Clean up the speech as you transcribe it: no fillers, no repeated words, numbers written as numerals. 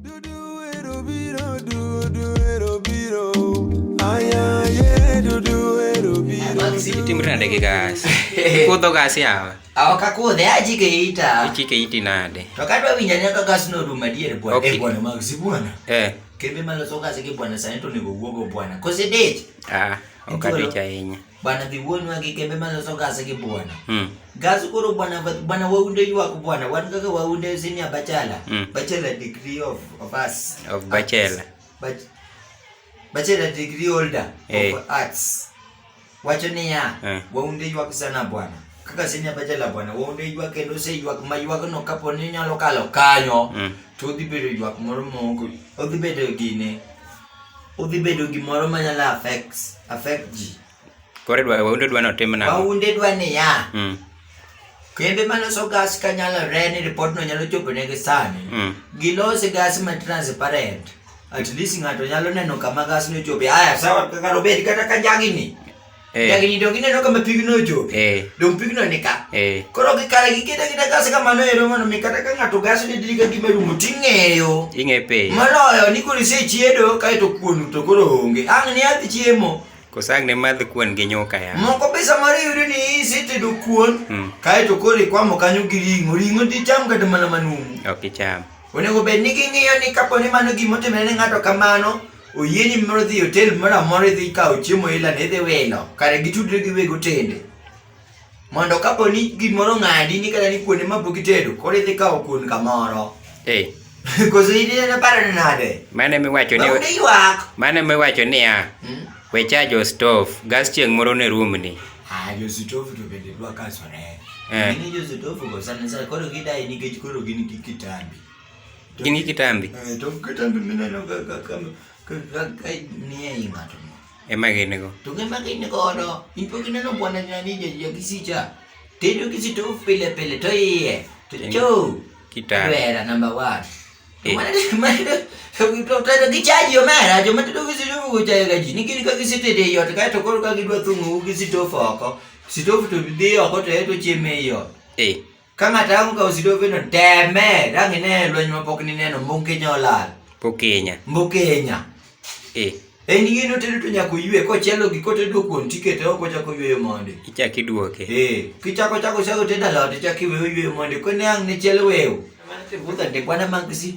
Timur nade guys. Kuto gas ya. Awaka kudhe aji keita. Ichi keiti nade. To kadwa winjanya ka gas no ruma diere bwana. Bwana magsi bwana. Kembe malo soka sike bwana santo nego wuogo bwana. Kose date. Okadicha inya. Bwana diwonu agi kembe malo soka sike bwana. Gas koro bwana waunde yuak bwana. Wan kaka waunde senior bachelor. Bachelor degree of us. Of bachelor. Bachelor degree holder of arts. Wacho niya, waunde yuak sana bwana. Kaka senior bachelor bwana, waunde yuak kendo se yuak ma yuak no kapo ni nyalo kalo kanyo. To dhi bedo yuak moro moko. Odhi bedo gine. Odhi bedo gimoro manyalo affect ji. Kore waunde dwa no tim nang'o? Waunde dwa niya. Kembe maloso gas kanyalo reni report no nyalo chopo negi sani. Gilose gas ma transparent. At least ng'ato nyalo neno kama gas no chope. Aya sawa kaka robedi kata kanjagi ni. Yagini dong ini no kama pigno chope. Dong pigno nika. Koro gikala gikita kita gas kama no ero mano mikata ka ng'ato gas ni diriga gimerumo ting'eyo. Ing'epe. Maloyo ni kuri se chiedo kaito kuonu to koro onge. Ang' ni adhi chiemo. Kosang ne madh kuon gi nyuka ya. Moko pesa mari yuri ni isitedo kuon. Kaito koro ikwamo kanyo gi ring'o. Ring'o ticham kata mana manumu. Ok icham. Onego bed ni king'iyo ni kapo ni mano gimotimore ne ng'ato kamano, oyieni moro dhi hotel moro amora idhi kawo chiemo ila ne dhi wilo, kare gitudre gi weg otende. Mondo kapo ni gimoro ng'adi ni kata ni kuonde ma pok itedo, koro idhi kawo kuon kamoro. Koso idine paro nade? Mane miwacho ni Waunde yuak. Mane miwacho ni we chajo stove, gas chieng' moro ne room ni. Jo stove to bende dwa kasore. Ni jo stove go sana koro gidai nikech koro gin gi kitambi. Gin gi kitambi? To kitambi mineno kaka ni e ng'ato. Ema gin go. To ema gin godo. Ipo gineno bwana nani ya kisicha. Tedo kisitofu pile pile to iye. To cho. Kitambi. Wera number 1. Mana to gichaji omera jo matedo kisitofu gochayo gaji. Nikini ka kisitede yot kae to koro ka gidwa thung'o kisitofu oko. Sitofu to dhi oko to chieme yot. Ka ng'ato ang' ka sitofu no teme, rangi ne lweny mapok ni neno Mbukenya olal. Mbukenya. En gino tedo to nyako ywe kochielo gi kotedo kuon tikete oko chako yweyo monde. Ichak iduoke. Kichako chako tedo alot ichak iweyo yweyo monde. Kone ang' ne chielo weyo. Mana te budha de kwana mangisi.